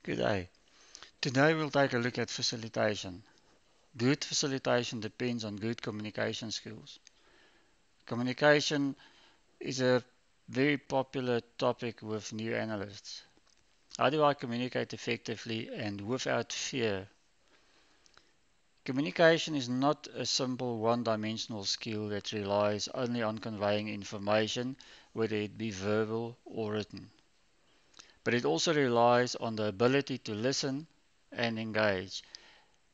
Good day. Today we'll take a look at facilitation. Good facilitation depends on good communication skills. Communication is a very popular topic with new analysts. How do I communicate effectively and without fear? Communication is not a simple one-dimensional skill that relies only on conveying information, whether it be verbal or written. But it also relies on the ability to listen and engage.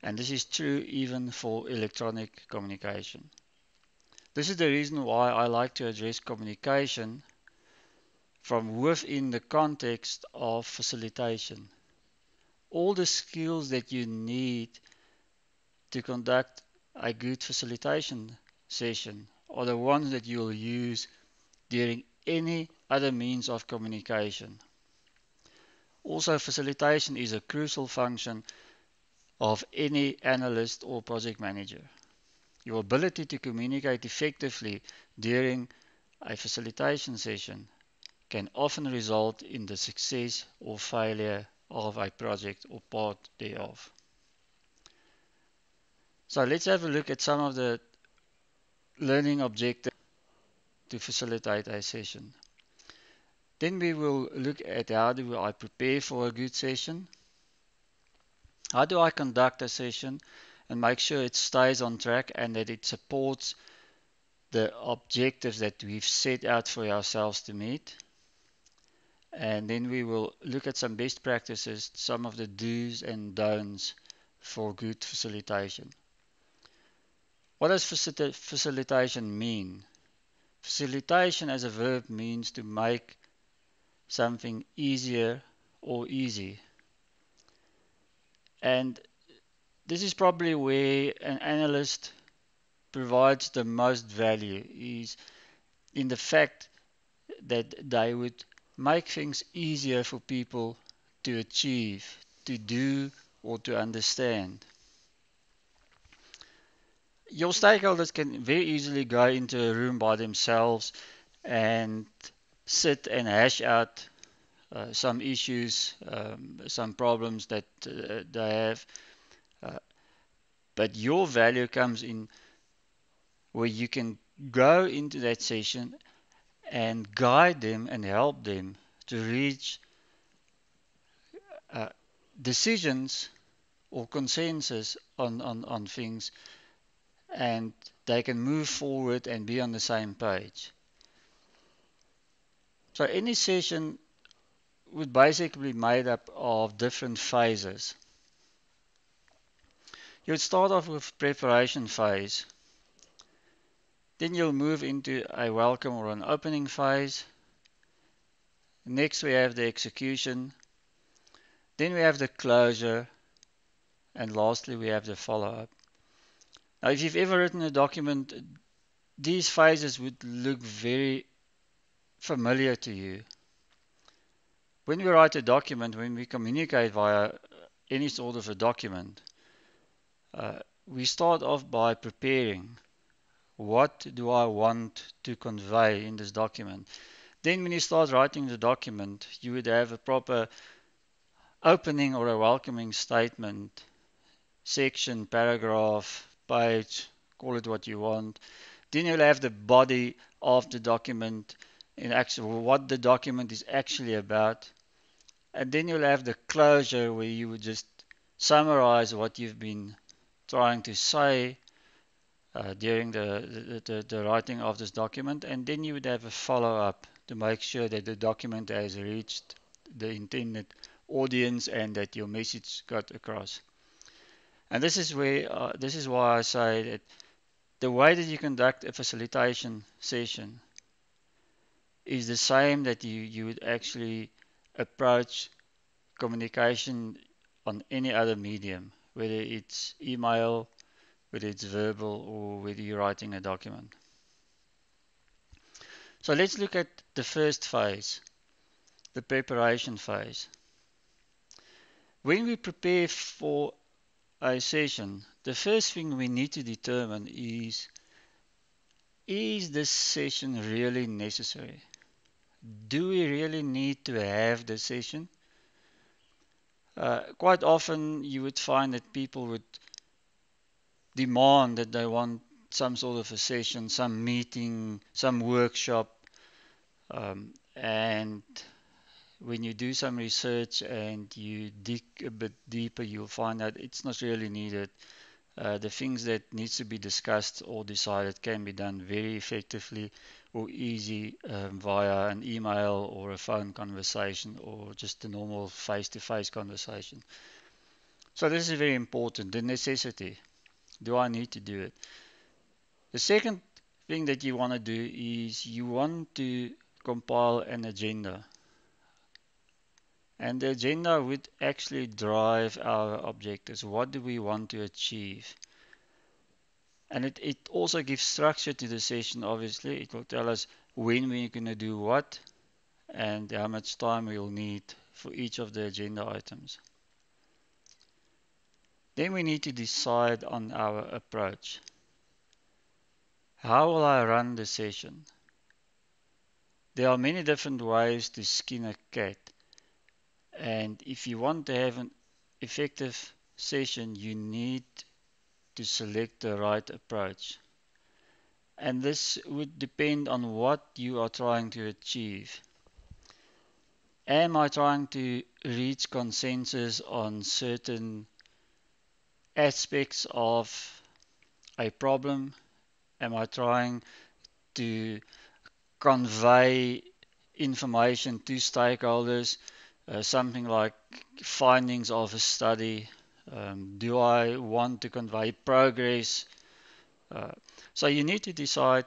And this is true even for electronic communication. This is the reason why I like to address communication from within the context of facilitation. All the skills that you need to conduct a good facilitation session are the ones that you'll use during any other means of communication. Also, facilitation is a crucial function of any analyst or project manager. Your ability to communicate effectively during a facilitation session can often result in the success or failure of a project or part thereof. So let's have a look at some of the learning objectives to facilitate a session. Then we will look at how do I prepare for a good session. How do I conduct a session and make sure it stays on track and that it supports the objectives that we've set out for ourselves to meet. And then we will look at some best practices, some of the do's and don'ts for good facilitation. What does facilitation mean? Facilitation as a verb means to make something easier or easy. And this is probably where an analyst provides the most value, is in the fact that they would make things easier for people to achieve, to do, or to understand. Your stakeholders can very easily go into a room by themselves and sit and hash out some issues, some problems that they have. Uh, but your value comes in where you can go into that session and guide them and help them to reach uh, decisions or consensus on things, and they can move forward and be on the same page. So any session would basically be made up of different phases. You'll start off with preparation phase. Then you'll move into a welcome or an opening phase. Next we have the execution. Then we have the closure. And lastly we have the follow-up. Now if you've ever written a document, these phases would look very familiar to you. When we write a document, when we communicate via any sort of a document, we start off by preparing. What do I want to convey in this document? Then when you start writing the document, you would have a proper opening or a welcoming statement, section, paragraph, page, call it what you want. Then you'll have the body of the document, in actual what the document is actually about. And then you'll have the closure where you would just summarize what you've been trying to say during the writing of this document. And then you would have a follow-up to make sure that the document has reached the intended audience and that your message got across. And this is why I say that the way that you conduct a facilitation session is the same that you would actually approach communication on any other medium, whether it's email, whether it's verbal, or whether you're writing a document. So let's look at the first phase, the preparation phase. When we prepare for a session, the first thing we need to determine is this session really necessary? Do we really need to have the session? Quite often you would find that people would demand that they want some sort of a session, some meeting, some workshop, and when you do some research and you dig a bit deeper, you'll find that it's not really needed. The things that needs to be discussed or decided can be done very effectively or easy via an email or a phone conversation or just a normal face-to-face conversation. So this is very important, the necessity. Do I need to do it? The second thing that you want to do is you want to compile an agenda. And the agenda would actually drive our objectives. What do we want to achieve? And it also gives structure to the session, obviously. It will tell us when we're going to do what and how much time we'll need for each of the agenda items. Then we need to decide on our approach. How will I run the session? There are many different ways to skin a cat. And if you want to have an effective session, you need to select the right approach. And this would depend on what you are trying to achieve. Am I trying to reach consensus on certain aspects of a problem? Am I trying to convey information to stakeholders, something like findings of a study? Do I want to convey progress? Uh, so you need to decide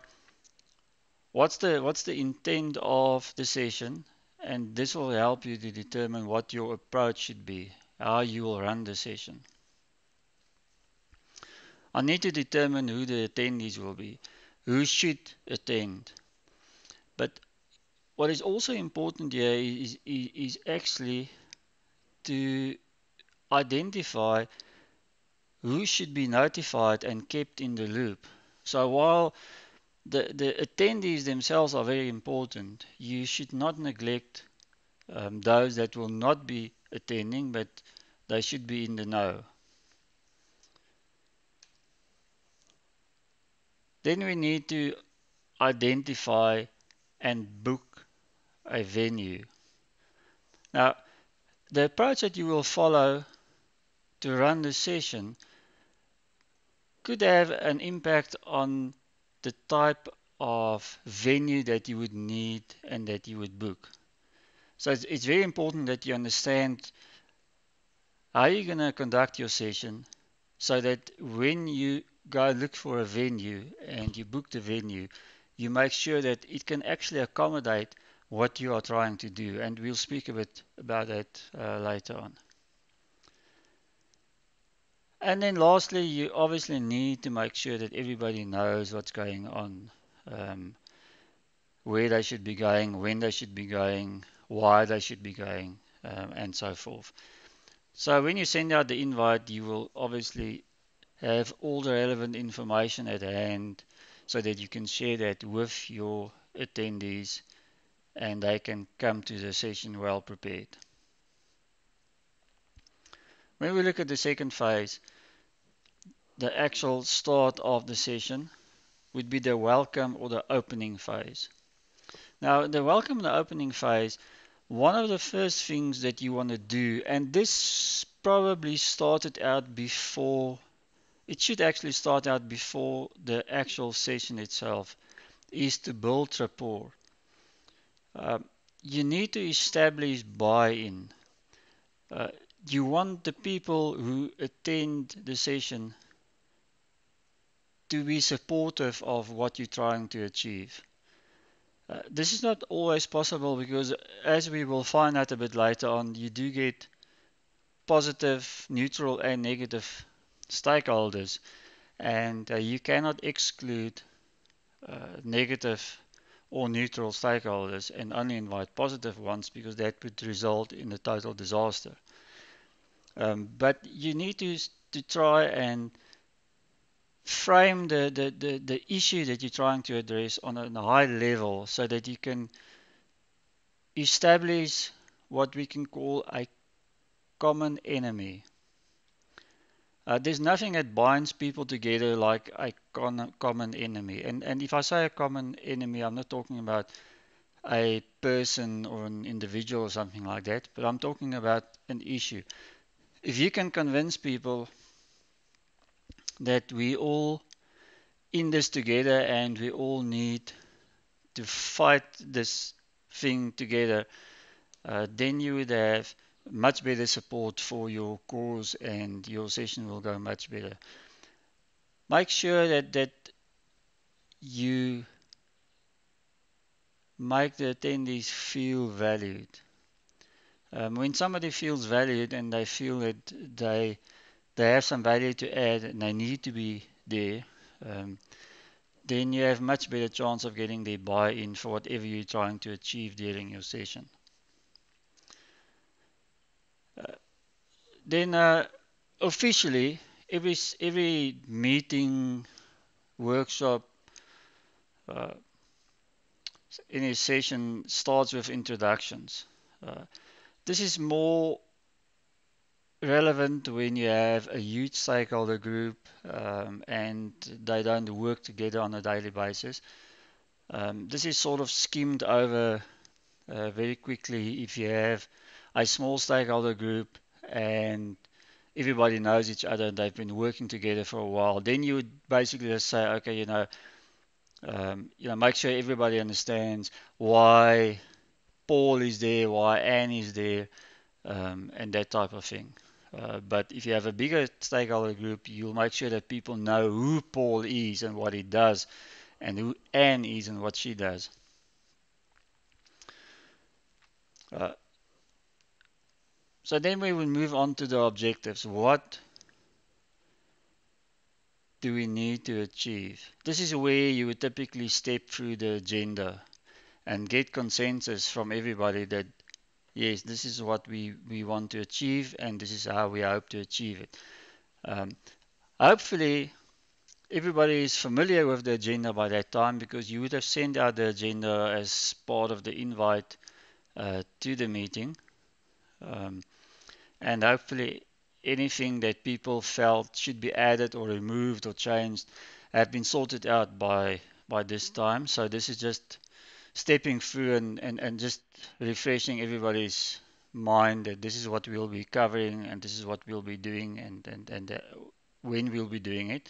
what's the intent of the session, and this will help you to determine what your approach should be, how you will run the session. I need to determine who the attendees will be, who should attend. But what is also important here is actually to identify who should be notified and kept in the loop. So while the attendees themselves are very important, you should not neglect those that will not be attending, but they should be in the know. Then we need to identify and book a venue. Now, the approach that you will follow to run the session could have an impact on the type of venue that you would need and that you would book. So it's very important that you understand how you're going to conduct your session so that when you go look for a venue and you book the venue, you make sure that it can actually accommodate what you are trying to do. And we'll speak a bit about that later on. And then lastly, you obviously need to make sure that everybody knows what's going on, where they should be going, when they should be going, why they should be going, and so forth. So when you send out the invite, you will obviously have all the relevant information at hand so that you can share that with your attendees and they can come to the session well prepared. When we look at the second phase, the actual start of the session would be the welcome or the opening phase. Now, the welcome and the opening phase, one of the first things that you want to do, and this probably started out before, it should actually start out before the actual session itself, is to build rapport. You need to establish buy-in. Uh, you want the people who attend the session to be supportive of what you're trying to achieve. This is not always possible because, as we will find out a bit later on, you do get positive, neutral, and negative stakeholders, and you cannot exclude negative or neutral stakeholders and only invite positive ones because that would result in a total disaster. But you need to try and frame the issue that you're trying to address on a high level so that you can establish what we can call a common enemy. There's nothing that binds people together like a common enemy. And if I say a common enemy, I'm not talking about a person or an individual or something like that, but I'm talking about an issue. If you can convince people that we all in this together and we all need to fight this thing together, then you would have much better support for your cause and your session will go much better. Make sure that you make the attendees feel valued. When somebody feels valued and they feel that they have some value to add and they need to be there, um, then you have much better chance of getting their buy-in for whatever you're trying to achieve during your session. Uh, then officially, every meeting, workshop, uh, any session starts with introductions. Uh, this is more relevant when you have a huge stakeholder group and they don't work together on a daily basis. This is sort of skimmed over very quickly if you have a small stakeholder group and everybody knows each other and they've been working together for a while. Then you would basically just say, okay, make sure everybody understands why Paul is there, why Anne is there, and that type of thing. But if you have a bigger stakeholder group, you'll make sure that people know who Paul is and what he does, and who Anne is and what she does. Uh, so then we will move on to the objectives. What do we need to achieve? This is where you would typically step through the agenda and get consensus from everybody that yes, this is what we want to achieve and this is how we hope to achieve it. Um, Hopefully, everybody is familiar with the agenda by that time because you would have sent out the agenda as part of the invite to the meeting. Um, and hopefully, anything that people felt should be added or removed or changed have been sorted out by this time. So this is just stepping through and just refreshing everybody's mind that this is what we'll be covering and this is what we'll be doing and when we'll be doing it.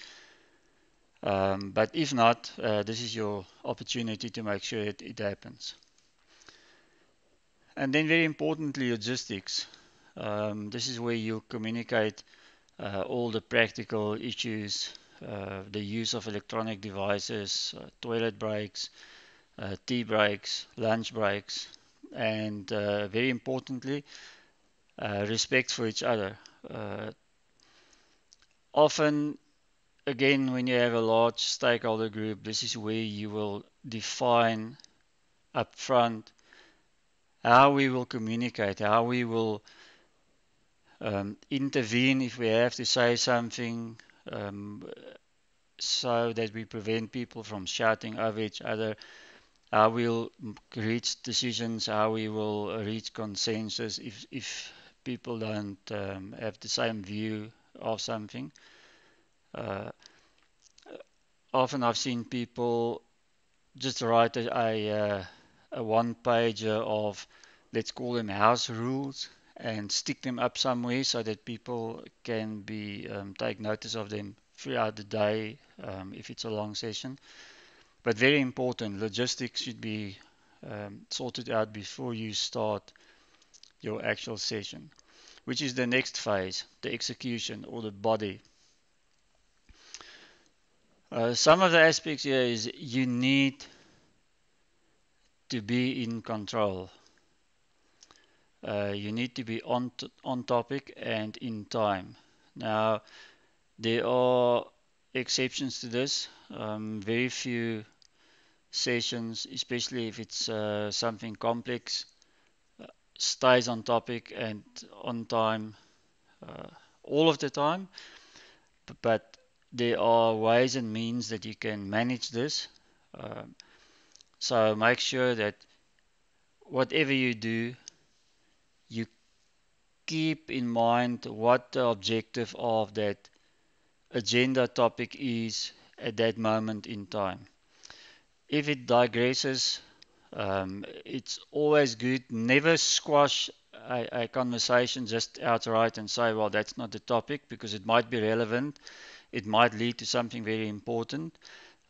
But if not, this is your opportunity to make sure it happens. And then very importantly, logistics. This is where you communicate all the practical issues, the use of electronic devices, toilet breaks, tea breaks, lunch breaks, and very importantly, respect for each other. Often, again, when you have a large stakeholder group, this is where you will define upfront how we will communicate, how we will intervene if we have to say something, um, so that we prevent people from shouting over each other, how we'll reach decisions, how we will reach consensus if people don't have the same view of something. Uh, Often I've seen people just write a one pager of, let's call them house rules, and stick them up somewhere so that people can be take notice of them throughout the day if it's a long session. But very important, logistics should be sorted out before you start your actual session, which is the next phase, the execution or the body. Some of the aspects here is you need to be in control. You need to be on topic and in time. Now, there are exceptions to this. Very few sessions, especially if it's something complex, uh, stays on topic and on time uh, all of the time. But there are ways and means that you can manage this. Um, so make sure that whatever you do, you keep in mind what the objective of that agenda topic is at that moment in time. If it digresses, it's always good. Never squash a conversation just outright and say, well, that's not the topic, because it might be relevant. It might lead to something very important.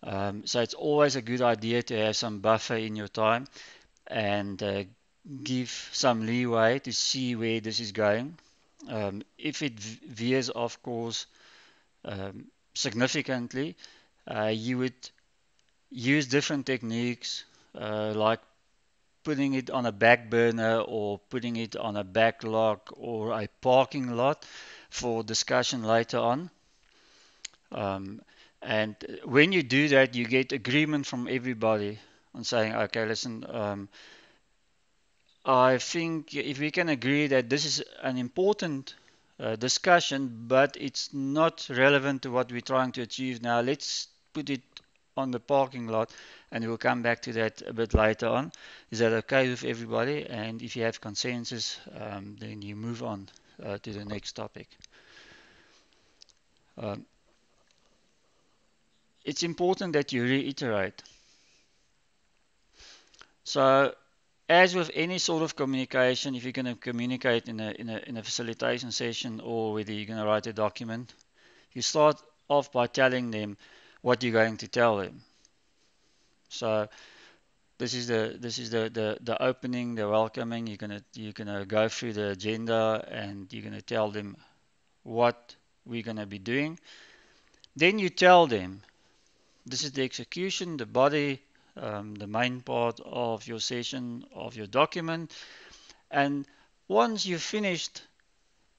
So it's always a good idea to have some buffer in your time and give some leeway to see where this is going. If it veers off course significantly, you would use different techniques like putting it on a back burner or putting it on a backlog or a parking lot for discussion later on. Um, and when you do that, you get agreement from everybody on saying, okay, listen, I think if we can agree that this is an important discussion, but it's not relevant to what we're trying to achieve now, let's put it on the parking lot and we'll come back to that a bit later on. Is that okay with everybody? And if you have consensus, then you move on to the next topic. Um, it's important that you reiterate. So, as with any sort of communication, if you're going to communicate in a facilitation session or whether you're going to write a document, you start off by telling them what you're going to tell them. So this is the opening, the welcoming. You're gonna go through the agenda and you're gonna tell them what we're gonna be doing. Then you tell them this is the execution, the body, the main part of your session, of your document. And once you've finished,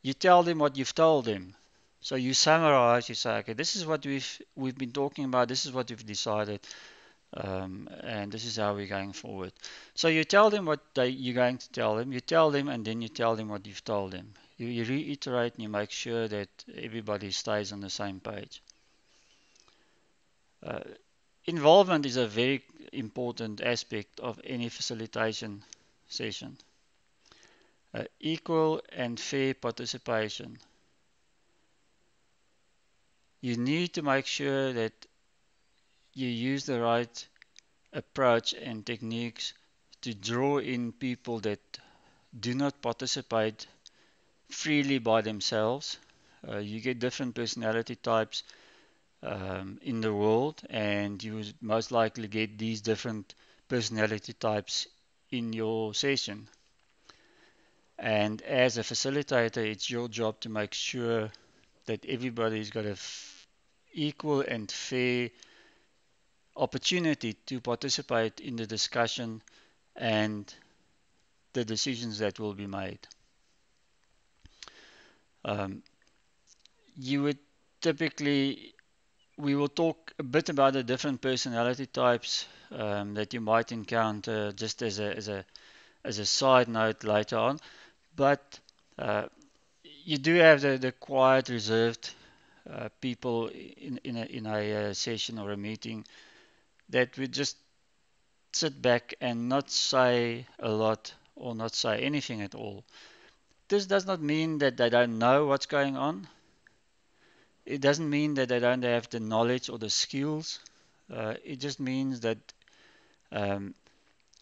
you tell them what you've told them. So you summarize, you say, okay, this is what we've been talking about, this is what we've decided, and this is how we're going forward. So you tell them what you're going to tell them, you tell them, and then you tell them what you've told them. You reiterate and you make sure that everybody stays on the same page. Uh, Involvement is a very important aspect of any facilitation session. Equal and fair participation. You need to make sure that you use the right approach and techniques to draw in people that do not participate freely by themselves. You get different personality types in the world, and you would most likely get these different personality types in your session. And as a facilitator, it's your job to make sure that everybody's got a equal and fair opportunity to participate in the discussion and the decisions that will be made. Um, you would typically, we will talk a bit about the different personality types that you might encounter just as a side note later on. But uh, you do have the quiet, reserved people in a session or a meeting that would just sit back and not say a lot or not say anything at all. This does not mean that they don't know what's going on. It doesn't mean that they don't have the knowledge or the skills. It just means that um,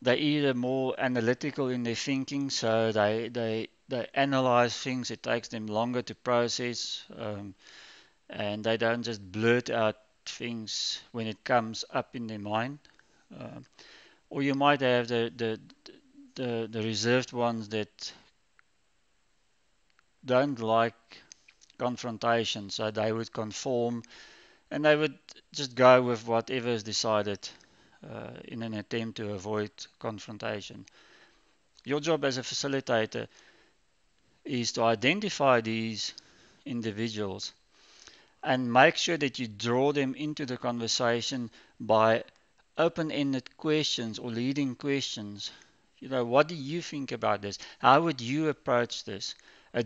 they're either more analytical in their thinking, so they analyze things. It takes them longer to process, and they don't just blurt out things when it comes up in their mind. Um, or you might have the reserved ones that don't like confrontation, so they would conform and they would just go with whatever is decided in an attempt to avoid confrontation. Your job as a facilitator is to identify these individuals and make sure that you draw them into the conversation by open-ended questions or leading questions. You know, what do you think about this? How would you approach this?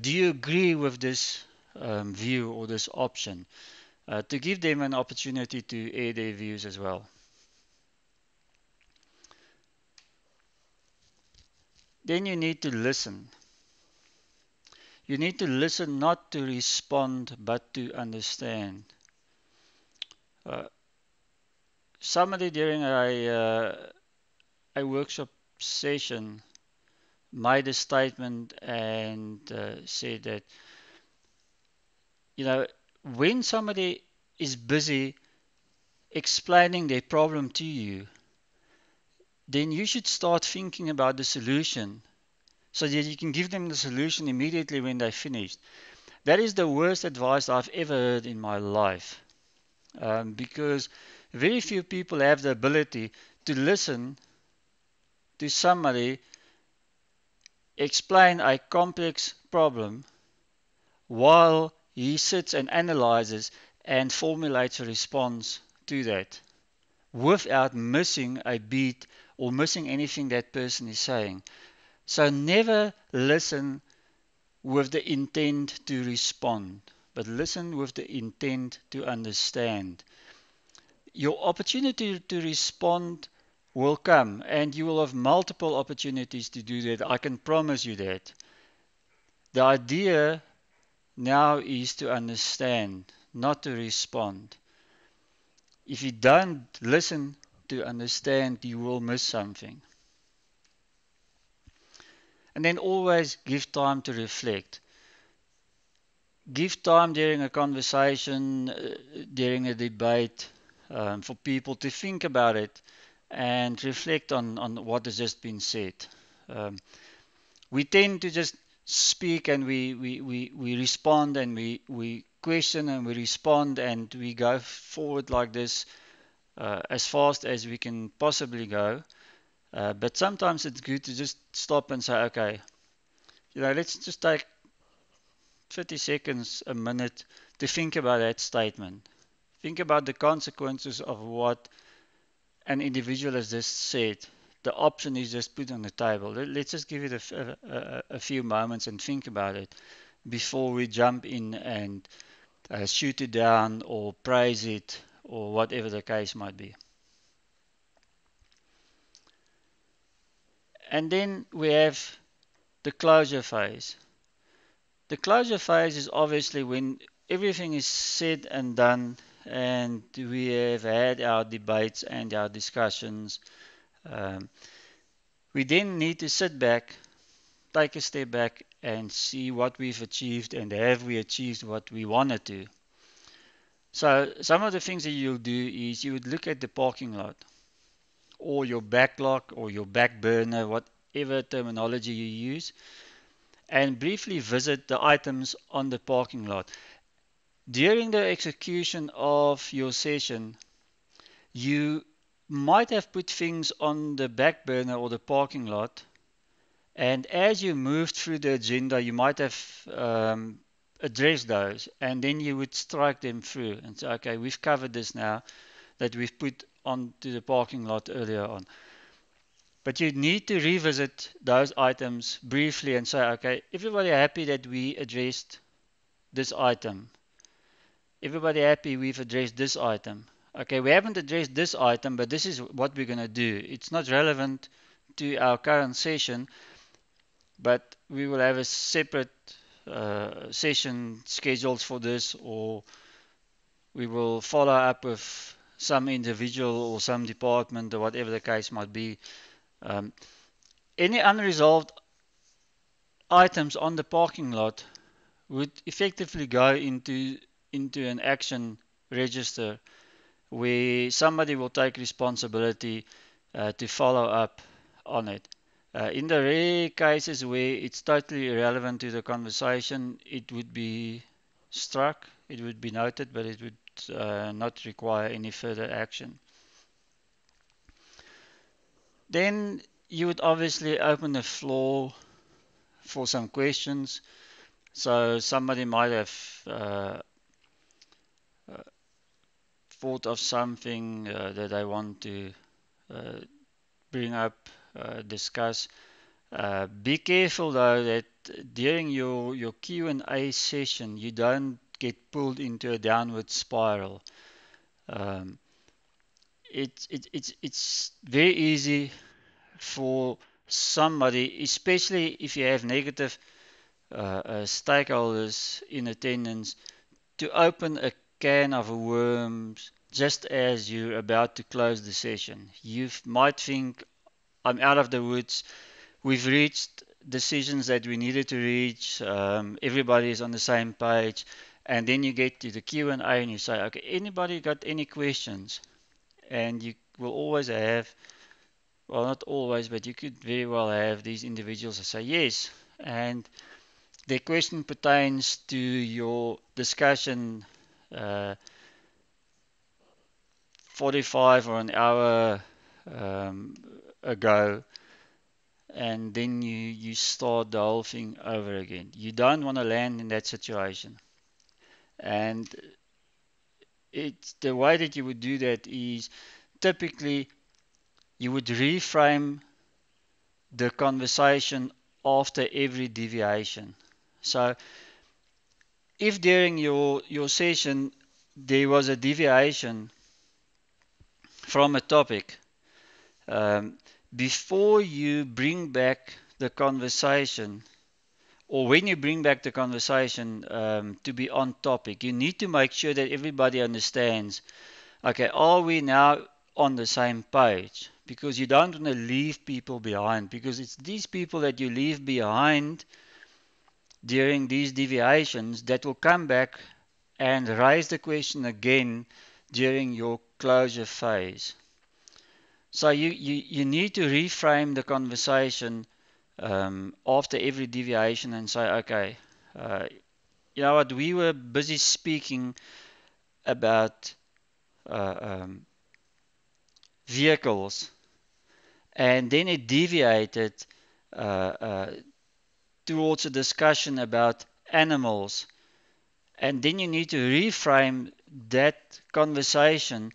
Do you agree with this view or this option? To give them an opportunity to air their views as well. Then you need to listen. You need to listen not to respond, but to understand. Uh, Somebody during a workshop session made a statement and said that, you know, when somebody is busy explaining their problem to you, then you should start thinking about the solution so that you can give them the solution immediately when they're finished. That is the worst advice I've ever heard in my life, because very few people have the ability to listen to somebody explain a complex problem while he sits and analyzes and formulates a response to that without missing a beat or missing anything that person is saying. So never listen with the intent to respond, but listen with the intent to understand. Your opportunity to respond will come, and you will have multiple opportunities to do that. I can promise you that. The idea now is to understand, not to respond. If you don't listen to understand, you will miss something. And then always give time to reflect. Give time during a conversation, during a debate, for people to think about it and reflect on what has just been said. Um, we tend to just speak and we respond and we question and we respond and we go forward like this as fast as we can possibly go. But sometimes it's good to just stop and say, okay, let's just take 30 seconds, a minute to think about that statement. Think about the consequences of what an individual has just said. The option is just put on the table. Let's just give it a few moments and think about it before we jump in and shoot it down or praise it or whatever the case might be. And then we have the closure phase. The closure phase is obviously when everything is said and done and we have had our debates and our discussions. Um, we then need to sit back, take a step back and see what we've achieved and have we achieved what we wanted to. So some of the things that you'll do is you would look at the parking lot or your backlog or your back burner, whatever terminology you use, and briefly visit the items on the parking lot. During the execution of your session, you might have put things on the back burner or the parking lot, and as you moved through the agenda, you might have addressed those, and then you would strike them through and say, okay, we've covered this now that we've put onto the parking lot earlier on. But you need to revisit those items briefly and say, okay, everybody happy that we addressed this item? Everybody happy we've addressed this item? Okay, we haven't addressed this item, but this is what we're going to do. It's not relevant to our current session, but we will have a separate session scheduled for this, or we will follow up with some individual or some department or whatever the case might be. Any unresolved items on the parking lot would effectively go into an action register where somebody will take responsibility to follow up on it. In the rare cases where it's totally irrelevant to the conversation, it would be struck, it would be noted, but it would not require any further action. Then you would obviously open the floor for some questions. So somebody might have uh, thought of something that I want to uh, bring up, discuss. Be careful though that during your Q&A session you don't get pulled into a downward spiral. Um, it's very easy for somebody, especially if you have negative stakeholders in attendance to open a can of worms just as you're about to close the session. You might think, I'm out of the woods, we've reached decisions that we needed to reach, everybody is on the same page, and then you get to the Q&A and you say, okay, anybody got any questions? And you will always have, well, not always, but you could very well have these individuals that say yes. And their question pertains to your discussion 45 or an hour um, ago, and then you start the whole thing over again. You don't want to land in that situation. And it's the way that you would do that is typically you would reframe the conversation after every deviation. So if during your session there was a deviation from a topic, um, before you bring back the conversation, or when you bring back the conversation to be on topic, you need to make sure that everybody understands, okay, are we now on the same page? Because you don't want to leave people behind, because it's these people that you leave behind during these deviations that will come back and raise the question again during your closure phase. So you need to reframe the conversation after every deviation and say, okay, uh, you know what, we were busy speaking about uh, um, vehicles, and then it deviated uh, towards a discussion about animals, and then you need to reframe that conversation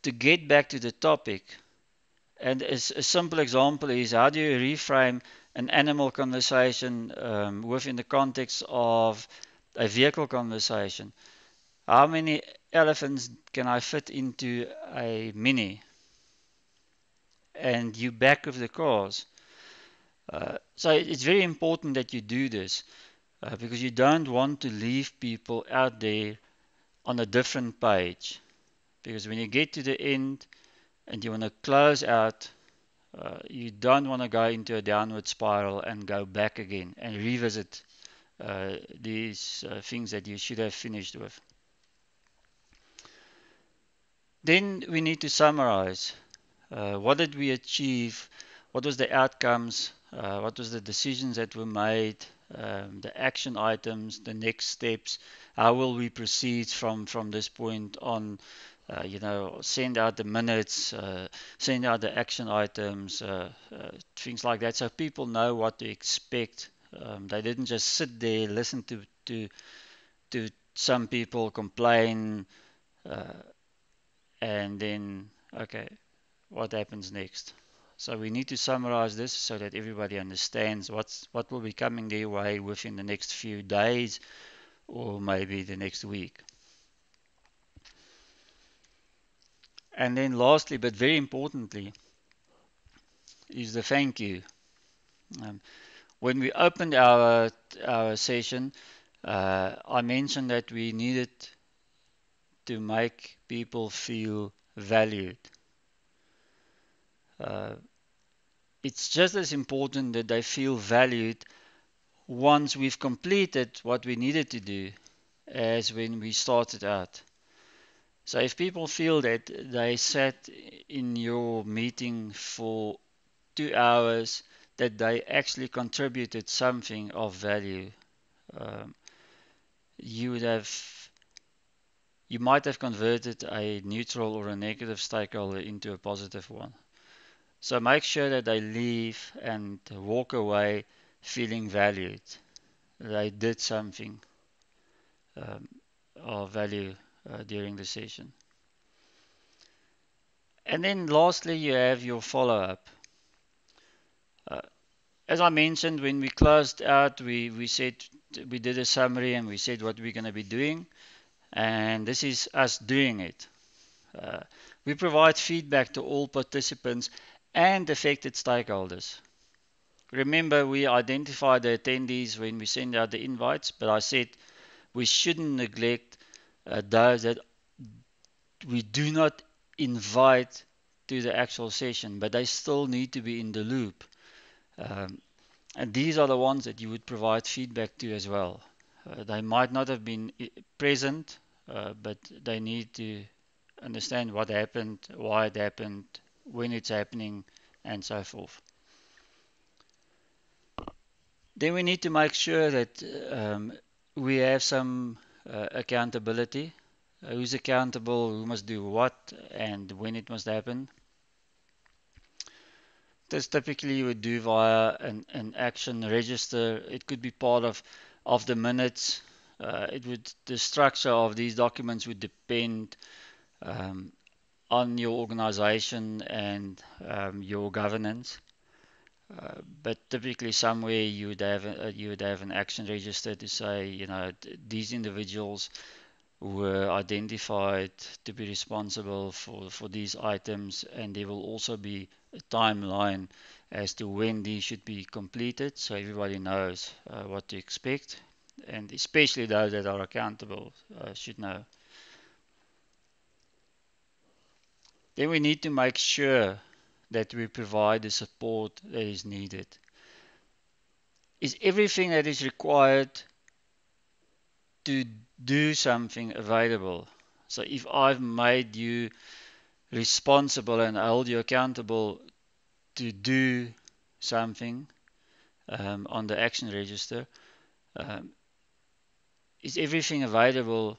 to get back to the topic. And a simple example is, how do you reframe an animal conversation within the context of a vehicle conversation? How many elephants can I fit into a Mini? And you back with the cars. So it's very important that you do this because you don't want to leave people out there on a different page. Because when you get to the end and you want to close out, you don't want to go into a downward spiral and go back again and revisit these things that you should have finished with. Then we need to summarize. What did we achieve? What was the outcomes? What was the decisions that were made? The action items, the next steps. How will we proceed from this point on? Send out the minutes, send out the action items, things like that, so people know what to expect. They didn't just sit there, listen to some people complain, uh, and then, okay, what happens next? So we need to summarize this so that everybody understands what will be coming their way within the next few days or maybe the next week. And then lastly, but very importantly, is the thank you. Um, when we opened our session, I mentioned that we needed to make people feel valued. Uh, it's just as important that they feel valued once we've completed what we needed to do as when we started out. So if people feel that they sat in your meeting for 2 hours, that they actually contributed something of value, um, you would have you might have converted a neutral or a negative stakeholder into a positive one. So make sure that they leave and walk away feeling valued. They did something um, of value during the session. And then lastly, you have your follow-up. Uh, as I mentioned, when we closed out, we said we did a summary and we said what we're going to be doing. And this is us doing it. Uh, we provide feedback to all participants and affected stakeholders. Remember, we identify the attendees when we send out the invites, but I said we shouldn't neglect those that we do not invite to the actual session, but they still need to be in the loop. Um, and these are the ones that you would provide feedback to as well. They might not have been present, but they need to understand what happened, why it happened, when it's happening, and so forth. Then we need to make sure that we have some accountability. Who's accountable, who must do what, and when it must happen. This typically you would do via an action register. It could be part of the minutes. The structure of these documents would depend um, on your organization and your governance. But typically somewhere you would have an action register to say, these individuals were identified to be responsible for these items, and there will also be a timeline as to when these should be completed so everybody knows what to expect, and especially those that are accountable should know. Then we need to make sure that we provide the support that is needed. Is everything that is required to do something available? So if I've made you responsible and hold you accountable to do something on the action register, um, is everything available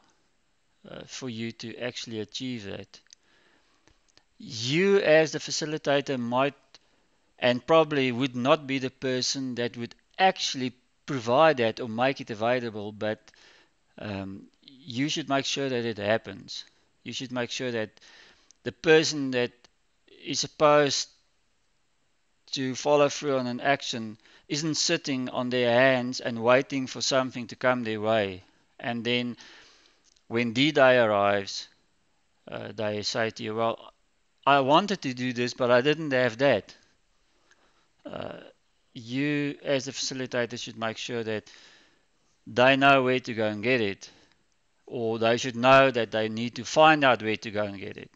for you to actually achieve that? You, as the facilitator, might and probably would not be the person that would actually provide that or make it available, but you should make sure that it happens. You should make sure that the person that is supposed to follow through on an action isn't sitting on their hands and waiting for something to come their way. And then when D-Day arrives, they say to you, well, I wanted to do this, but I didn't have that. Uh, you, as a facilitator, should make sure that they know where to go and get it, or they should know that they need to find out where to go and get it.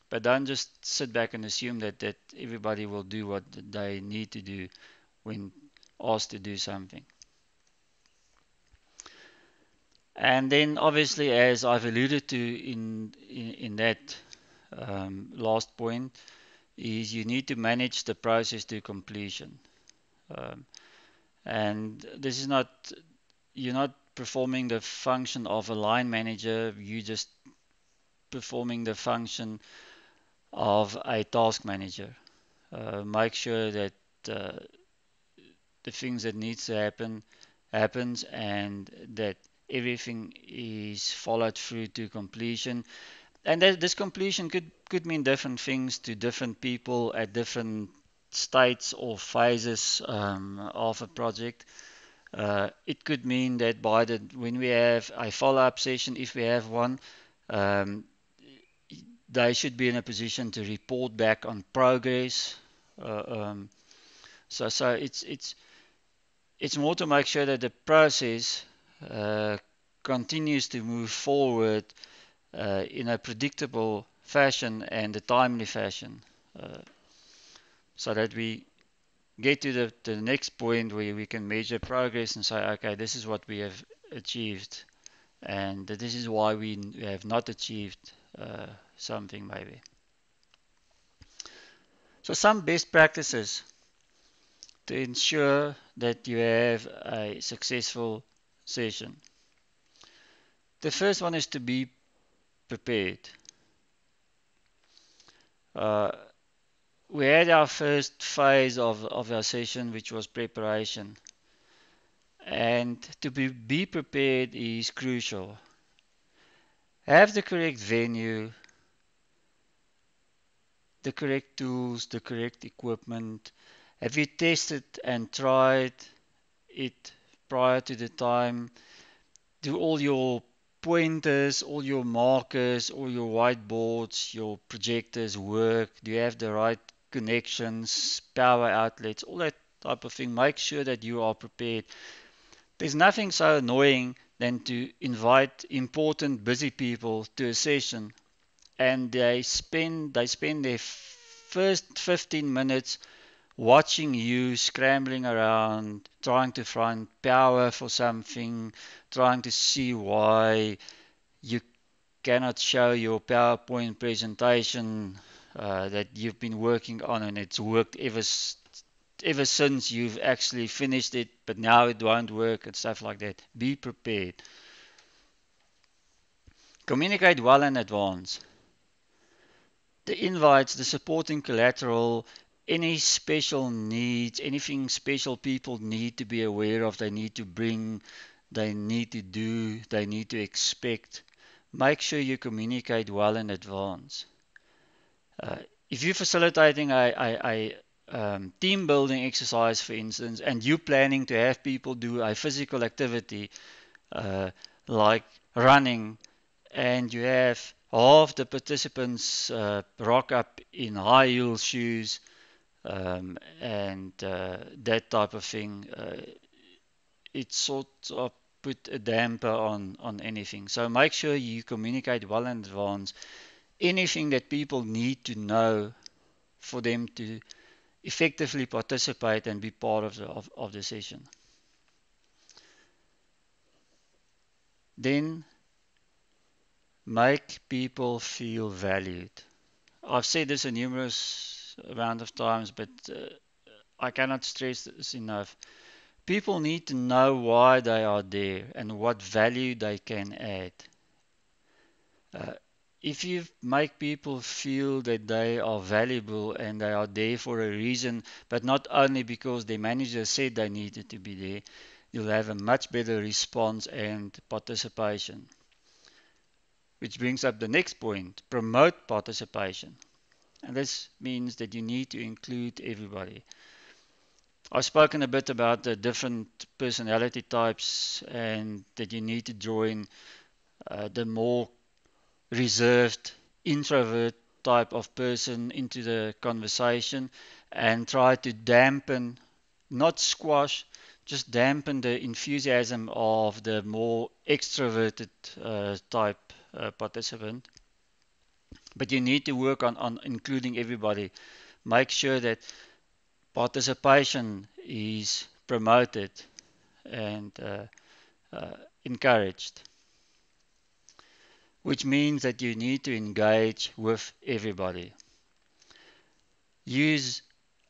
But don't just sit back and assume that everybody will do what they need to do when asked to do something. And then obviously, as I've alluded to in that last point, is you need to manage the process to completion. Um, and this is not, you're not performing the function of a line manager, you're just performing the function of a task manager. Make sure that uh, the things that needs to happen happens, and that everything is followed through to completion. And that this completion could mean different things to different people at different states or phases of a project. It could mean that when we have a follow-up session, if we have one, um, they should be in a position to report back on progress. Uh, um, so it's more to make sure that the process uh, continues to move forward in a predictable fashion and a timely fashion, uh, so that we get to the next point where we can measure progress and say, okay, this is what we have achieved, and this is why we have not achieved something maybe. So some best practices to ensure that you have a successful session. The first one is to be prepared. Uh, we had our first phase of our session, which was preparation. And to be prepared is crucial. Have the correct venue, the correct tools, the correct equipment. Have you tested and tried it prior to the time? Do all your pointers, all your markers, all your whiteboards, your projectors work? Do you have the right connections, power outlets? All that type of thing. Make sure that you are prepared. There's nothing so annoying than to invite important, busy people to a session and they spend their first 15 minutes watching you scrambling around, trying to find power for something, trying to see why you cannot show your PowerPoint presentation that you've been working on and it's worked ever since you've actually finished it, but now it won't work and stuff like that. Be prepared. Communicate well in advance. The invites, the supporting collateral, any special needs, anything special people need to be aware of, they need to bring, they need to do, they need to expect. Make sure you communicate well in advance. Uh, if you're facilitating a team building exercise, for instance, and you're planning to have people do a physical activity uh, like running, and you have half the participants rock up in high heel shoes and that type of thing, it sort of put a damper on anything. So make sure you communicate well in advance anything that people need to know for them to effectively participate and be part of the session. Then make people feel valued. I've said this a numerous amount of times, but I cannot stress this enough. People need to know why they are there and what value they can add. Uh, if you make people feel that they are valuable and they are there for a reason, but not only because the manager said they needed to be there, you'll have a much better response and participation. Which brings up the next point, promote participation. And this means that you need to include everybody. I've spoken a bit about the different personality types and that you need to join the more reserved introvert type of person into the conversation and try to dampen, not squash, just dampen the enthusiasm of the more extroverted type participant. But you need to work on including everybody. Make sure that participation is promoted and uh, encouraged, which means that you need to engage with everybody. Use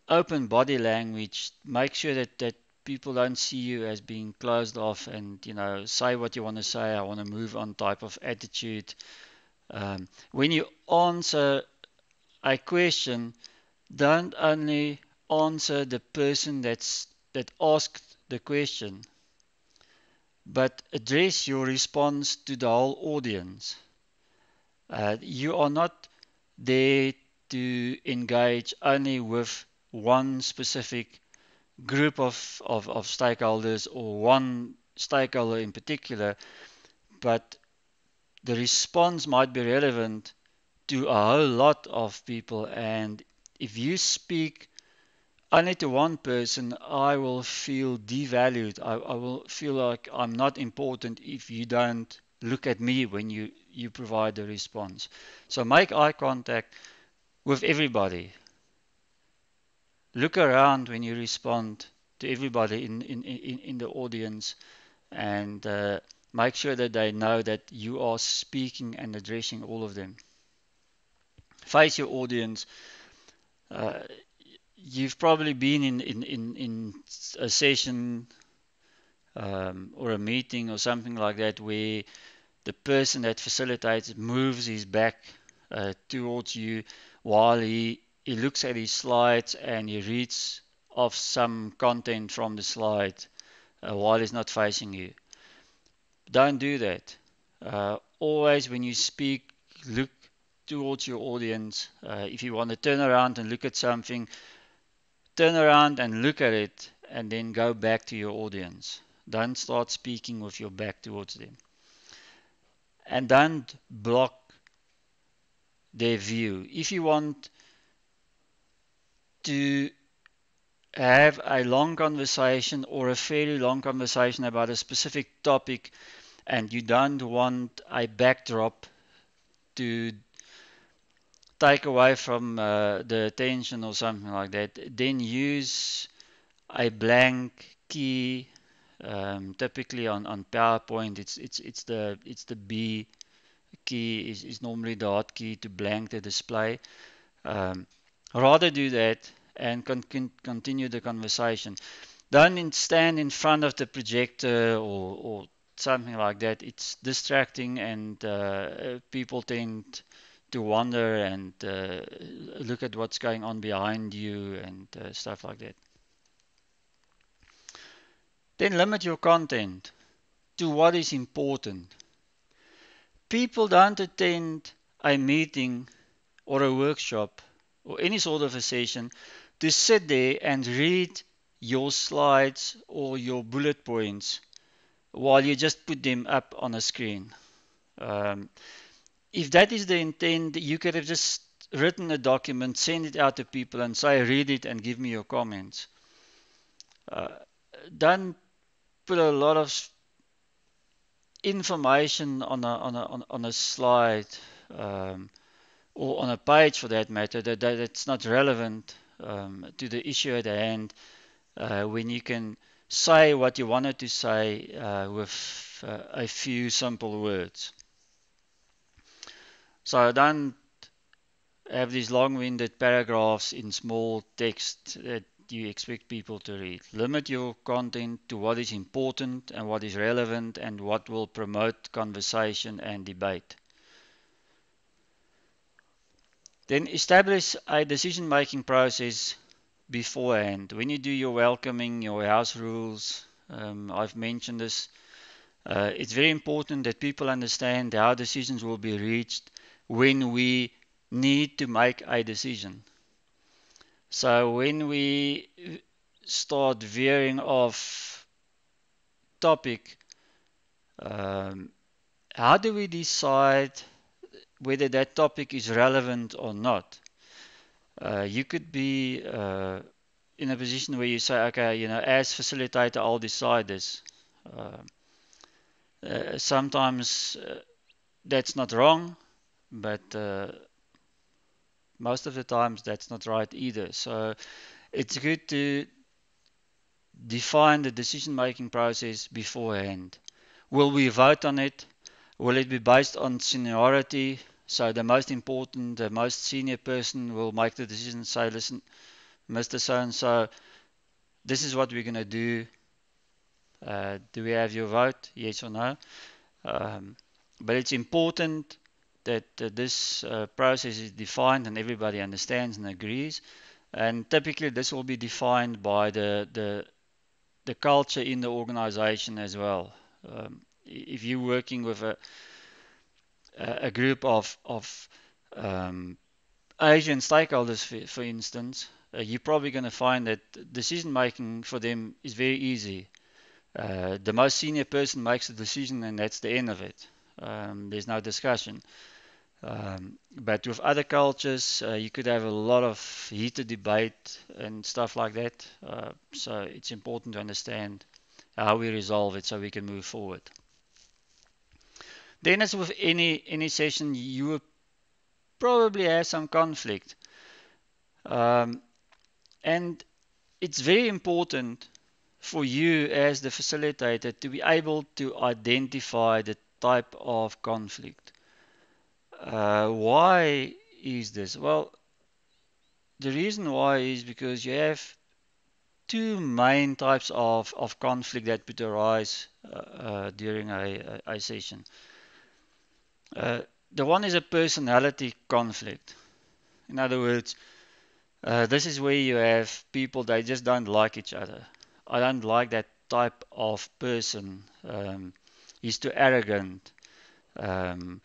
open body language. Make sure that people don't see you as being closed off and, say what you want to say, I want to move on type of attitude. When you answer a question, don't only answer the person that asked the question, but address your response to the whole audience. You are not there to engage only with one specific group of stakeholders or one stakeholder in particular, but the response might be relevant to a whole lot of people. And if you speak only to one person, I will feel devalued. I will feel like I'm not important if you don't look at me when you provide the response. So make eye contact with everybody. Look around when you respond to everybody in the audience and make sure that they know that you are speaking and addressing all of them. Face your audience. Uh, you've probably been in a session or a meeting or something like that where the person that facilitates moves his back towards you while he looks at his slides and he reads off some content from the slide while he's not facing you. Don't do that. Always when you speak, look towards your audience. If you want to turn around and look at something, turn around and look at it and then go back to your audience. Don't start speaking with your back towards them. And don't block their view. If you want to have a long conversation or a fairly long conversation about a specific topic and you don't want a backdrop to take away from the attention or something like that, then use a blank key. Typically on PowerPoint, it's the B key is normally the hotkey to blank the display. Um, Rather do that and continue the conversation. Don't stand in front of the projector or something like that. It's distracting and people tend to wander and look at what's going on behind you and stuff like that. Then limit your content to what is important. People don't attend a meeting or a workshop or any sort of a session to sit there and read your slides or your bullet points while you just put them up on a screen. Um, if that is the intent, you could have just written a document, send it out to people, and say, read it and give me your comments. Uh, don't put a lot of information on a slide um, or on a page for that matter that's not relevant to the issue at hand when you can say what you wanted to say with a few simple words. So don't have these long-winded paragraphs in small text that you expect people to read. Limit your content to what is important and what is relevant and what will promote conversation and debate. Then establish a decision-making process beforehand. When you do your welcoming, your house rules, I've mentioned this. It's very important that people understand how decisions will be reached when we need to make a decision. So when we start veering off topic, um, how do we decide whether that topic is relevant or not? You could be in a position where you say, okay, as facilitator, I'll decide this. Uh, Sometimes that's not wrong, but most of the times that's not right either. So it's good to define the decision-making process beforehand. Will we vote on it? Will it be based on seniority? So the most important, the most senior person will make the decision, say, listen, Mr. So-and-so, this is what we're going to do. Do we have your vote? Yes or no? Um, but it's important that this process is defined and everybody understands and agrees. And typically, this will be defined by the culture in the organization as well. If you're working with a group of um, Asian stakeholders, for instance, you're probably going to find that decision making for them is very easy. The most senior person makes the decision, and that's the end of it. There's no discussion. But with other cultures, you could have a lot of heated debate and stuff like that. So it's important to understand how we resolve it so we can move forward. Then, as with any session, you will probably have some conflict, um, and it's very important for you as the facilitator to be able to identify the type of conflict. Why is this? Well, the reason why is because you have two main types of conflict that would arise during a session. Uh, the one is a personality conflict. In other words, this is where you have people they just don't like each other. I don't like that type of person. He's too arrogant. Um,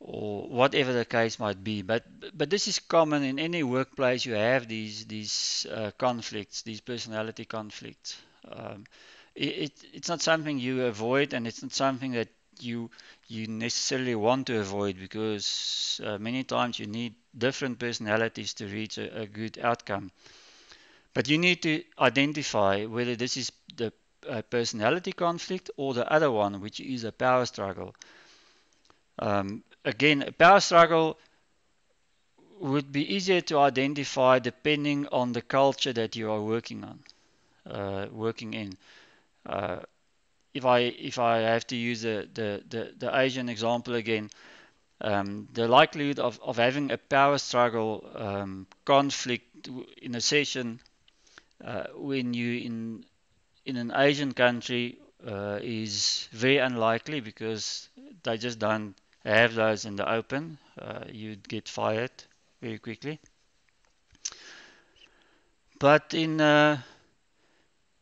or whatever the case might be. But this is common in any workplace. You have these conflicts, these personality conflicts. It's not something you avoid, and it's not something that you necessarily want to avoid because many times you need different personalities to reach a good outcome. But you need to identify whether this is the personality conflict or the other one, which is a power struggle. Again, a power struggle would be easier to identify depending on the culture that you are working in. Uh, if I have to use the Asian example again, the likelihood of having a power struggle conflict in a session when you in an Asian country is very unlikely because they just don't have those in the open. You'd get fired very quickly. But in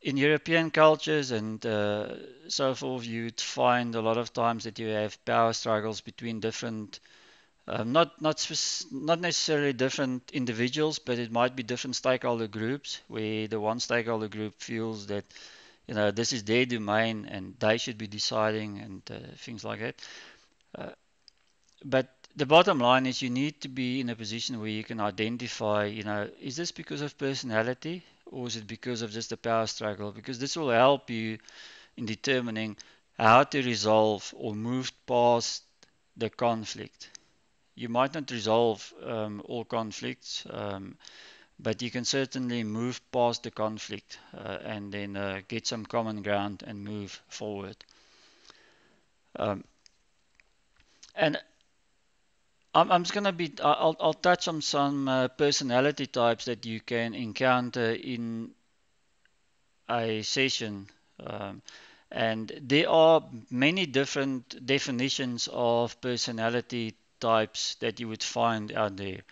European cultures and so forth, you'd find a lot of times that you have power struggles between different, not necessarily different individuals, but it might be different stakeholder groups, where the one stakeholder group feels that this is their domain and they should be deciding and things like that. Uh, but the bottom line is you need to be in a position where you can identify, is this because of personality or is it because of just a power struggle? Because this will help you in determining how to resolve or move past the conflict. You might not resolve all conflicts, but you can certainly move past the conflict and then get some common ground and move forward. Um, and I'm just gonna be. I'll touch on some personality types that you can encounter in a session, um, and there are many different definitions of personality types that you would find out there.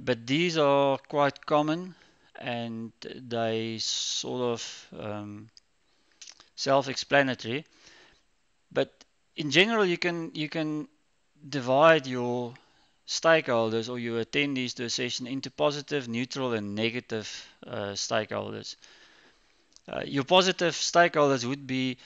But these are quite common, and they sort of self-explanatory. But in general, you can divide your stakeholders or your attendees to a session into positive, neutral, and negative stakeholders. Your positive stakeholders would be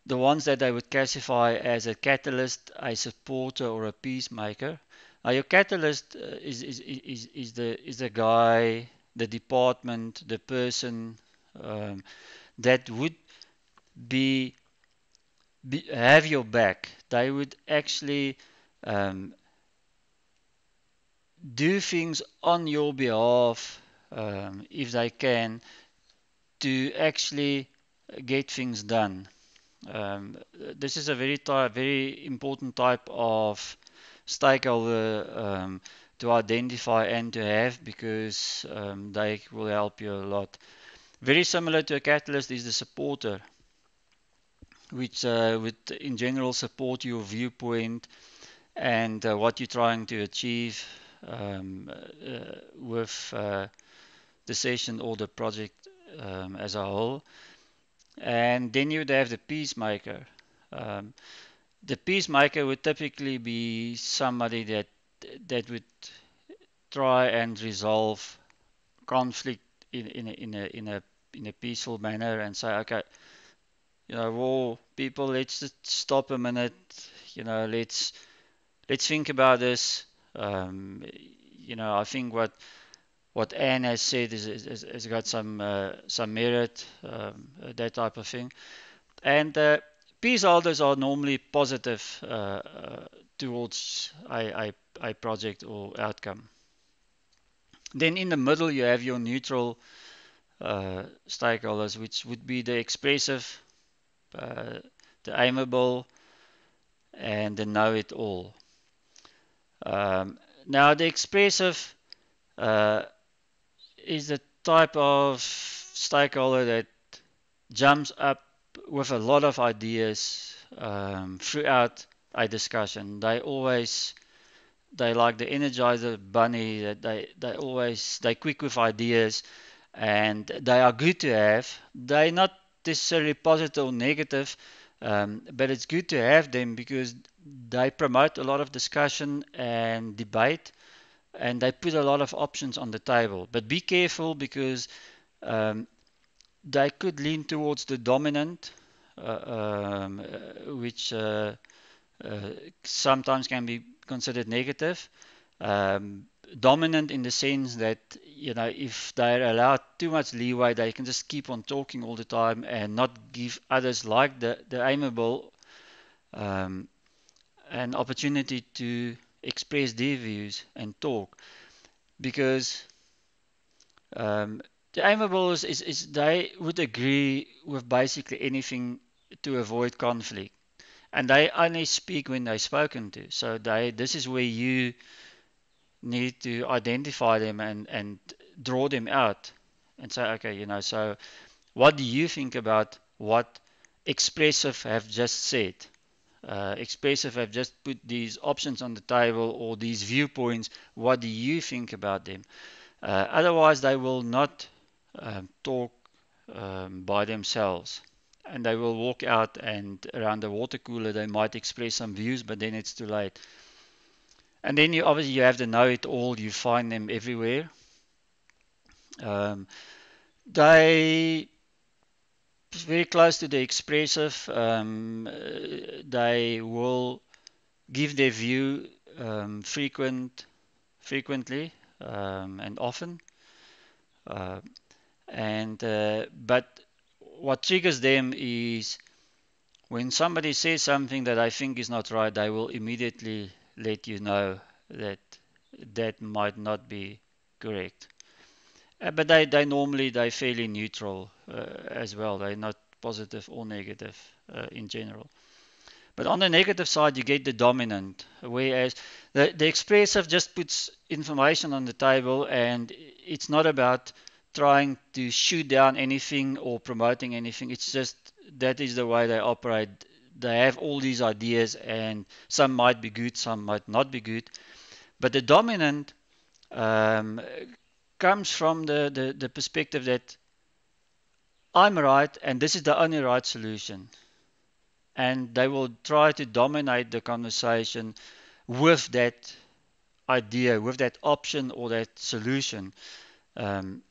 the ones that I would classify as a catalyst, a supporter, or a peacemaker. Your catalyst is the guy, the department, the person that would be, have your back. They would actually um, do things on your behalf if they can to actually get things done. This is a very important type of stakeholder to identify and to have because they will help you a lot. Very similar to a catalyst is the supporter, which would in general support your viewpoint and what you're trying to achieve with the session or the project as a whole. And then you'd have the peacemaker. Um, the peacemaker would typically be somebody that would try and resolve conflict in a peaceful manner and say, okay, whoa, people, let's just stop a minute. Let's think about this. Um, I think what Anne has said has got some merit, that type of thing. And peace holders are normally positive towards a project or outcome. Then in the middle you have your neutral stakeholders, which would be the expressive, uh, the amiable, and the know-it-all. Now the expressive uh, is the type of stakeholder that jumps up with a lot of ideas throughout a discussion. They like the Energizer bunny that they quick with ideas and they are good to have. They're not necessarily positive or negative, but it's good to have them because they promote a lot of discussion and debate and they put a lot of options on the table. But be careful because um, they could lean towards the dominant, which uh, sometimes can be considered negative. Um, dominant in the sense that, if they're allowed too much leeway, they can just keep on talking all the time and not give others like the amiable um, an opportunity to express their views and talk. Because um, the amiable is they would agree with basically anything to avoid conflict. And they only speak when they're spoken to. So this is where you need to identify them and draw them out and say, okay, so what do you think about what Expressive have just said? Expressive have just put these options on the table or these viewpoints. What do you think about them? Otherwise, they will not talk by themselves. And they will walk out, and around the water cooler they might express some views, but then it's too late. And then you have the know-it-all. You find them everywhere. Um, they very close to the expressive. They will give their view frequently and often. Uh, and but what triggers them is when somebody says something that I think is not right, they will immediately let you know that that might not be correct. But they normally they're fairly neutral as well. They're not positive or negative in general. But on the negative side, you get the dominant, whereas the expressive just puts information on the table, and it's not about trying to shoot down anything or promoting anything. It's just that is the way they operate. They have all these ideas, and some might be good, some might not be good. But the dominant um, comes from the perspective that I'm right, and this is the only right solution. And they will try to dominate the conversation with that idea, with that option or that solution. Um,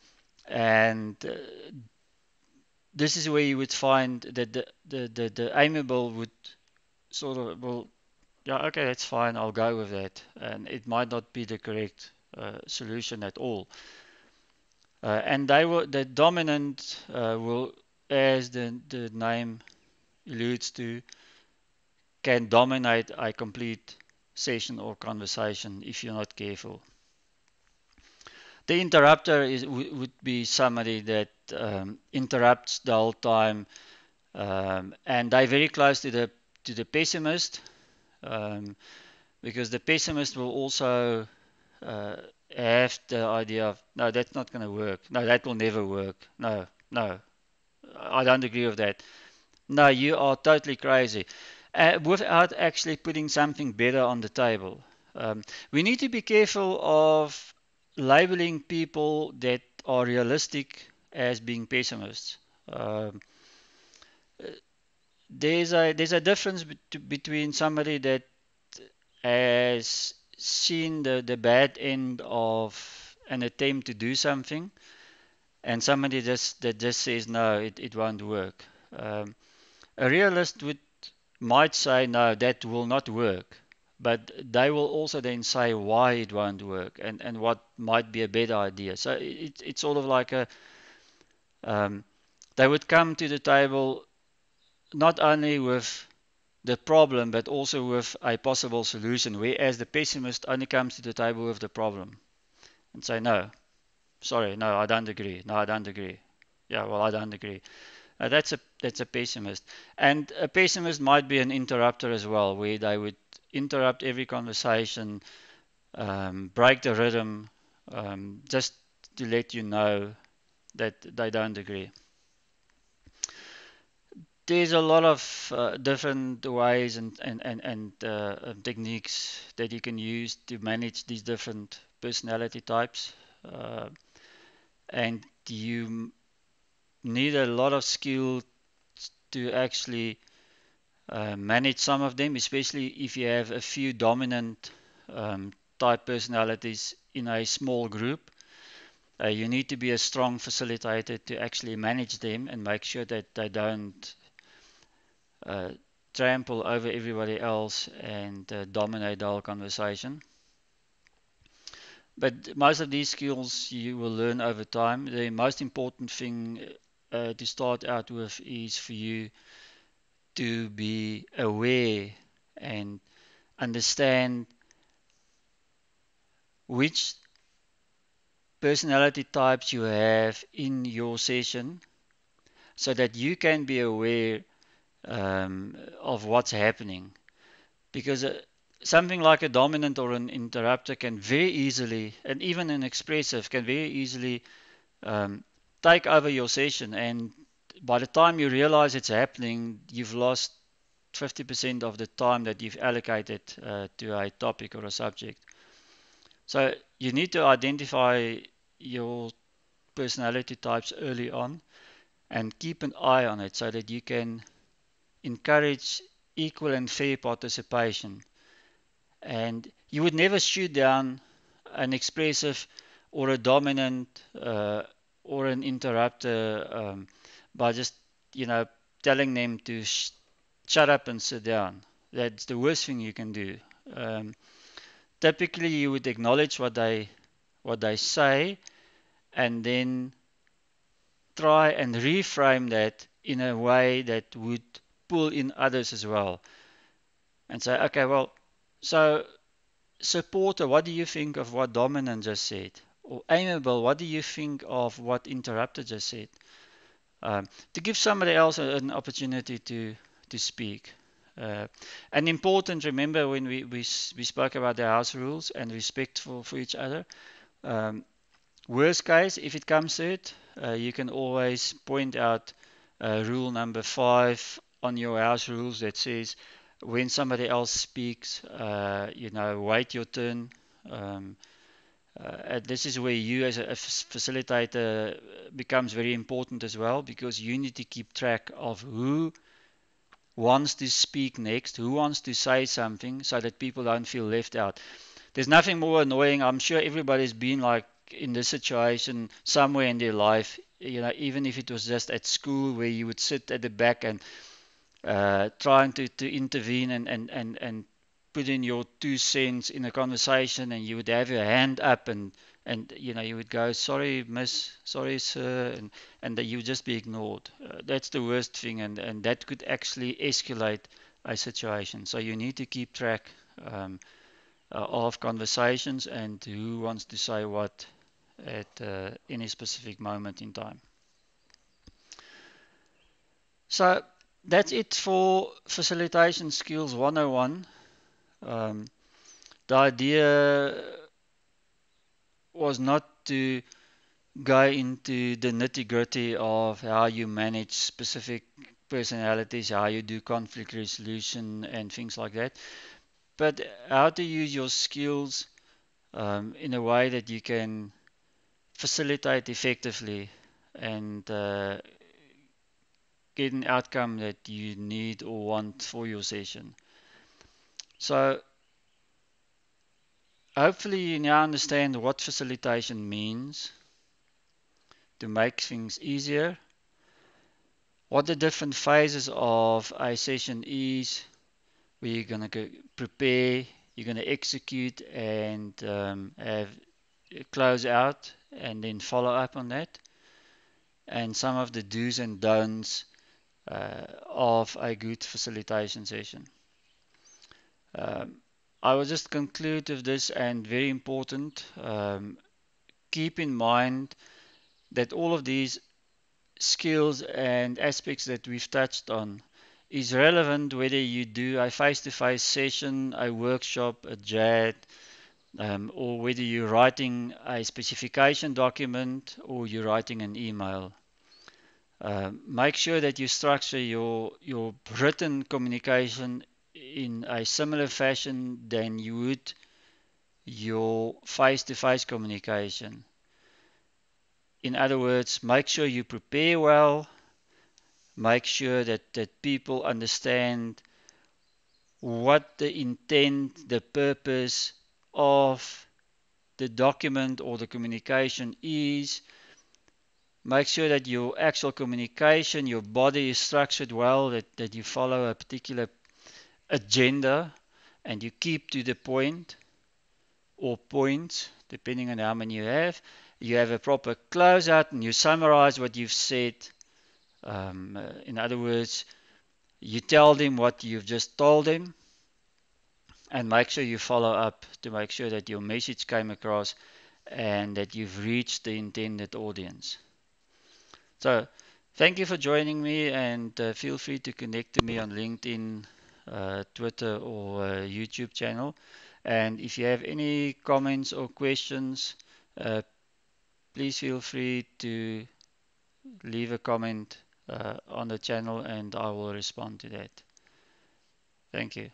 and this is where you would find that the amiable would sort of, well, yeah, okay, that's fine, I'll go with that. And it might not be the correct solution at all. And the dominant will, as the name alludes to, can dominate a complete session or conversation if you're not careful. The interrupter would be somebody that interrupts the whole time, and they're very close to the pessimist, um, because the pessimist will also uh, have the idea of, no, that's not going to work. No, that will never work. No, no, I don't agree with that. No, you are totally crazy. Without actually putting something better on the table. We need to be careful of labeling people that are realistic as being pessimists. Um, there's a difference between somebody that has seen the bad end of an attempt to do something and somebody that just says no, it won't work. A realist might say, no, that will not work. But they will also then say why it won't work and what might be a better idea. So it's sort of like um, they would come to the table not only with the problem but also with a possible solution, whereas the pessimist only comes to the table with the problem and say, no, sorry, no, I don't agree. No, I don't agree. Yeah, well, I don't agree. That's a pessimist, and a pessimist might be an interrupter as well, where they would interrupt every conversation, break the rhythm, just to let you know that they don't agree. There's a lot of different ways and techniques that you can use to manage these different personality types, uh, and you need a lot of skill to actually manage some of them, especially if you have a few dominant type personalities in a small group. You need to be a strong facilitator to actually manage them and make sure that they don't uh, trample over everybody else and dominate the whole conversation. But most of these skills you will learn over time. The most important thing to start out with is for you to be aware and understand which personality types you have in your session so that you can be aware of what's happening. Because something like a dominant or an interrupter can very easily, and even an expressive can very easily um, take over your session. And by the time you realize it's happening, you've lost 50% of the time that you've allocated to a topic or a subject. So you need to identify your personality types early on and keep an eye on it so that you can encourage equal and fair participation. And you would never shoot down an expressive or a dominant or an interrupter by just, telling them to shut up and sit down. That's the worst thing you can do. Um, Typically, you would acknowledge what they say and then try and reframe that in a way that would pull in others as well and say, okay, well, so supporter, what do you think of what dominant just said? Or amiable, what do you think of what interrupter just said? To give somebody else an opportunity to speak. And important, remember when we spoke about the house rules and respect for each other. Um, Worst case, if it comes to it, you can always point out rule number 5 on your house rules that says when somebody else speaks, wait your turn. Um, this is where you as a facilitator becomes very important as well because you need to keep track of who wants to speak next, who wants to say something so that people don't feel left out. There's nothing more annoying. I'm sure everybody's been like in this situation somewhere in their life, even if it was just at school where you would sit at the back and trying to intervene and put in your 2 cents in a conversation, and you would have your hand up and you would go, sorry miss, sorry sir, and that you would just be ignored. That's the worst thing, and that could actually escalate a situation. So you need to keep track of conversations and who wants to say what at any specific moment in time. So that's it for Facilitation Skills 101. Um, the idea was not to go into the nitty-gritty of how you manage specific personalities, how you do conflict resolution and things like that, but how to use your skills in a way that you can facilitate effectively and get an outcome that you need or want for your session. So hopefully you now understand what facilitation means to make things easier, what the different phases of a session is, where you're going to prepare, you're going to execute and have close out and then follow up on that, and some of the do's and don'ts of a good facilitation session. Um, I will just conclude with this, and very important, keep in mind that all of these skills and aspects that we've touched on is relevant whether you do a face-to-face session, a workshop, a JAD, or whether you're writing a specification document or you're writing an email. Make sure that you structure your written communication in a similar fashion than you would your face-to-face communication. In other words, make sure you prepare well, make sure that people understand what the intent, the purpose of the document or the communication is. Make sure that your actual communication, your body is structured well, that you follow a particular agenda and you keep to the point. or points, depending on how many you have. You have a proper closeout and you summarize what you've said. In other words, you tell them what you've just told them and make sure you follow up to make sure that your message came across and that you've reached the intended audience. So, thank you for joining me, and feel free to connect to me on LinkedIn, Twitter, or YouTube channel. And if you have any comments or questions, uh, please feel free to leave a comment on the channel and I will respond to that. Thank you.